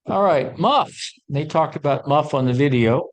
All right, MUF. They talked about MUF on the video.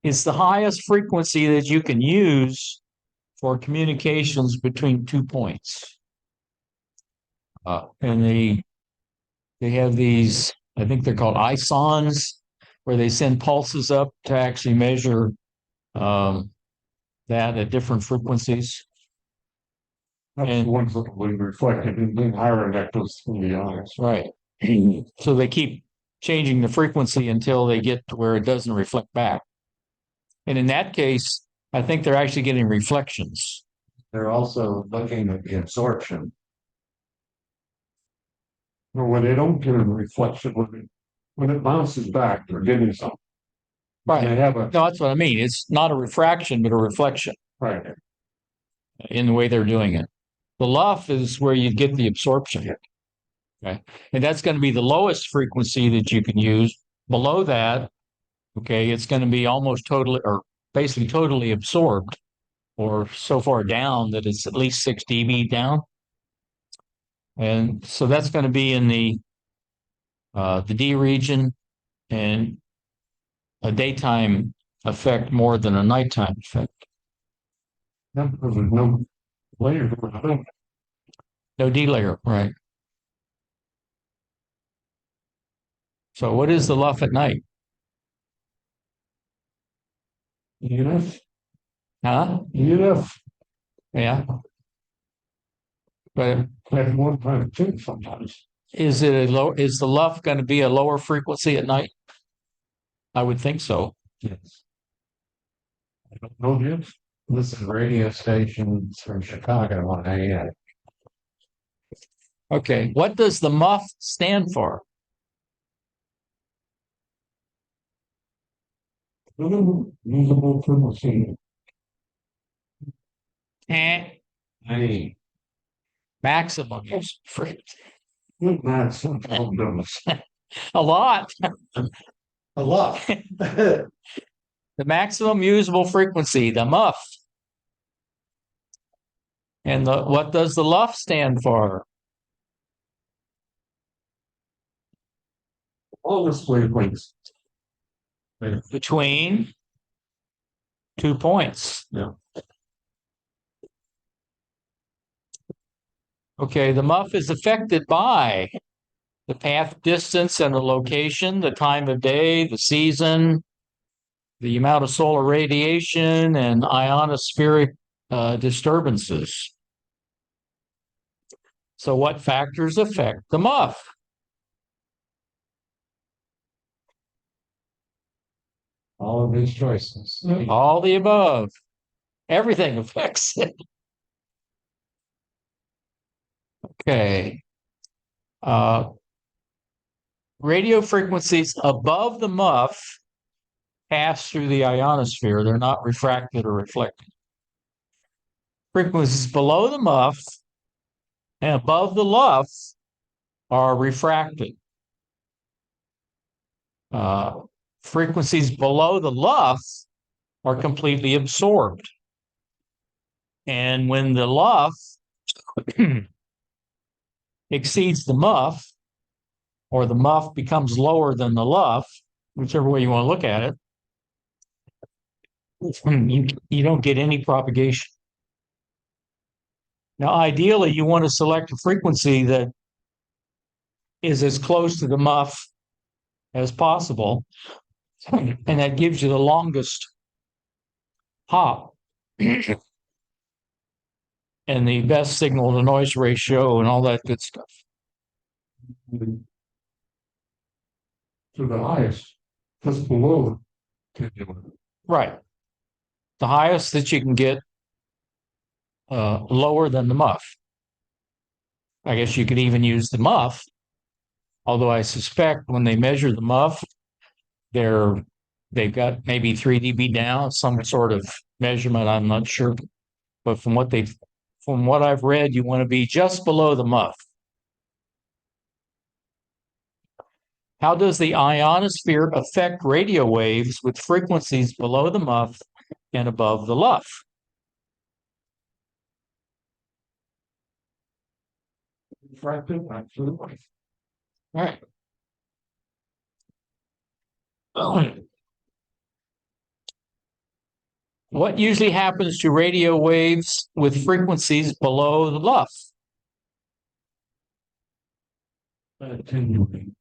It's the highest frequency that you can use for communications between 2 points. And they have these, I think they're called ISONs, where they send pulses up to actually measure that at different frequencies. That's And the ones that will be reflected in higher vectors in the eyes. right. So they keep changing the frequency until they get to where it doesn't reflect back. And in that case, I think they're actually getting reflections. They're also looking at the absorption. Or when they don't get a reflection, when it bounces back, they're getting something. Right. They have a No, that's what I mean. It's not a refraction, but a reflection right. in the way they're doing it. The LUF is where you get the absorption. Okay. And that's going to be the lowest frequency that you can use. Below that, okay, it's going to be almost totally or basically totally absorbed, or so far down that it's at least 6 dB down. And so that's going to be in the D region, and a daytime effect more than a nighttime effect. Yeah, because there's no layer. No D layer, right? So what is the LUF at night? EMF. Huh? EMF. Yeah. But At one time too sometimes. is it a low? Is the LUF going to be a lower frequency at night? I would think so. Yes. I don't know yet. Listen, radio stations from Chicago on AM. Okay. What does the MUF stand for? Usable frequency. Eh. Hey, Maximum use frequency. good math, sometimes. A lot. A lot. The maximum usable frequency, the MUF. And what does the LUF stand for? All this wavelengths. Between 2 points. Yeah. Okay, the MUF is affected by the path distance and the location, the time of day, the season, the amount of solar radiation, and ionospheric disturbances. So what factors affect the MUF? All of these choices. All the above. Everything affects it. Okay. Radio frequencies above the MUF pass through the ionosphere. They're not refracted or reflected. Frequencies below the MUF and above the LUF are refracted. Frequencies below the LUF are completely absorbed. And when the LUF exceeds the MUF, or the MUF becomes lower than the LUF, whichever way you want to look at it, you don't get any propagation. Now, ideally, you want to select a frequency that is as close to the MUF as possible, and that gives you the longest hop and the best signal to noise ratio and all that good stuff. To the highest, just below. Right. The highest that you can get lower than the MUF. I guess you could even use the MUF, although I suspect when they measure the MUF, they've got maybe 3 dB down, some sort of measurement, I'm not sure. But from what I've read, you want to be just below the MUF. How does the ionosphere affect radio waves with frequencies below the MUF and above the LUF? right. What usually happens to radio waves with frequencies below the LUF? Attenuating.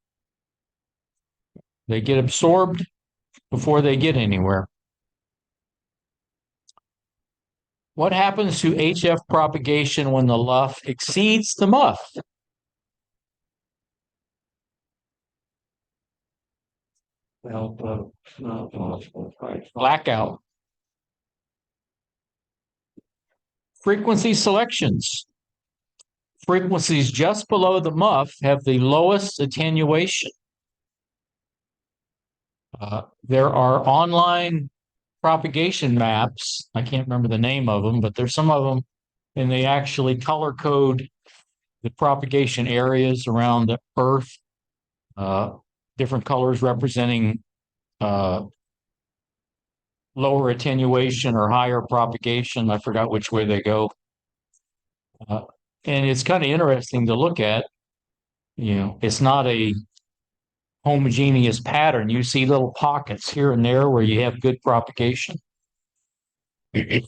They get absorbed before they get anywhere. What happens to HF propagation when the LUF exceeds the MUF? Blackout. Frequency selections. Frequencies just below the MUF have the lowest attenuation. There are online propagation maps. I can't remember the name of them, but there's some of them, and they actually color code the propagation areas around the Earth, different colors representing lower attenuation or higher propagation. I forgot which way they go. And it's kind of interesting to look at. You know, it's not a homogeneous pattern. You see little pockets here and there where you have good propagation. The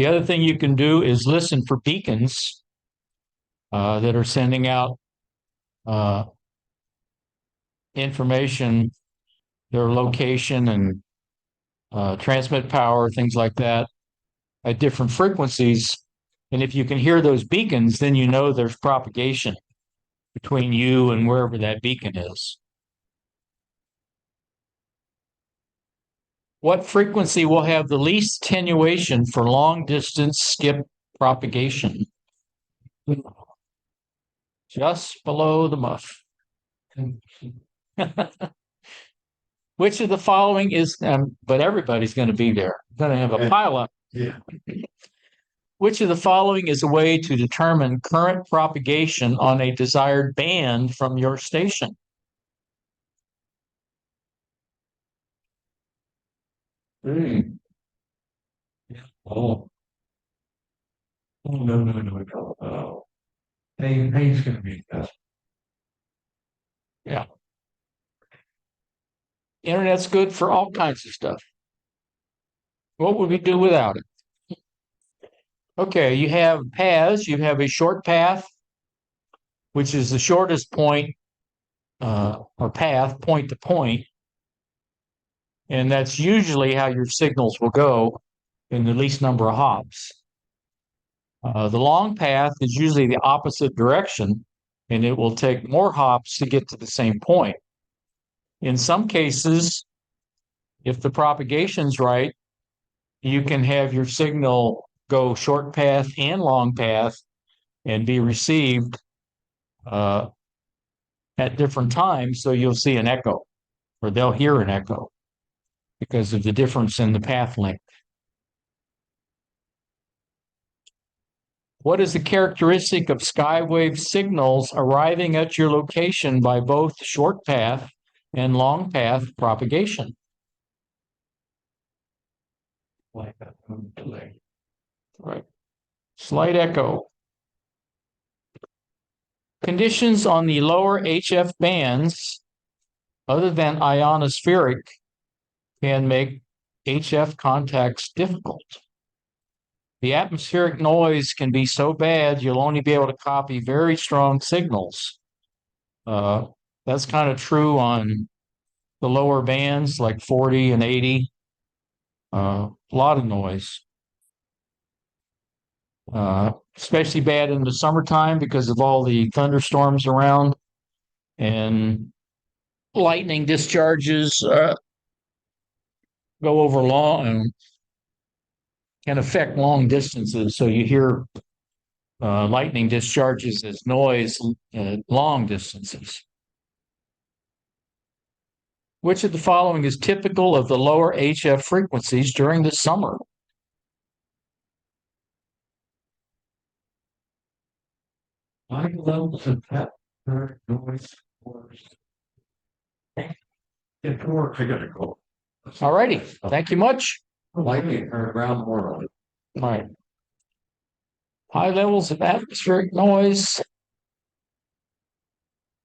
other thing you can do is listen for beacons that are sending out information, their location and transmit power, things like that, at different frequencies. And if you can hear those beacons, then you know there's propagation between you and wherever that beacon is. What frequency will have the least attenuation for long distance skip propagation? Just below the MUF. Which of the following is, but everybody's going to be there. Going to have a pileup. Yeah. Which of the following is a way to determine current propagation on a desired band from your station? Yeah. Oh. Oh, no. Oh. He's going to be that. Yeah. Internet's good for all kinds of stuff. What would we do without it? Okay, you have paths. You have a short path, which is the shortest point or path, point to point. And that's usually how your signals will go in the least number of hops. The long path is usually the opposite direction, and it will take more hops to get to the same point. In some cases, if the propagation's right, you can have your signal go short path and long path and be received at different times. So you'll see an echo, or they'll hear an echo because of the difference in the path length. What is the characteristic of skywave signals arriving at your location by both short path and long path propagation? Like that delay. Right. Slight echo. Conditions on the lower HF bands, other than ionospheric, can make HF contacts difficult. The atmospheric noise can be so bad you'll only be able to copy very strong signals. That's kind of true on the lower bands like 40 and 80. A lot of noise. Especially bad in the summertime because of all the thunderstorms around and lightning discharges go over long and can affect long distances. So you hear lightning discharges as noise at long distances. Which of the following is typical of the lower HF frequencies during the summer? High levels of that noise force. Get to work. I gotta go. All righty. Thank you much. Lightning around the world. All right. High levels of atmospheric noise.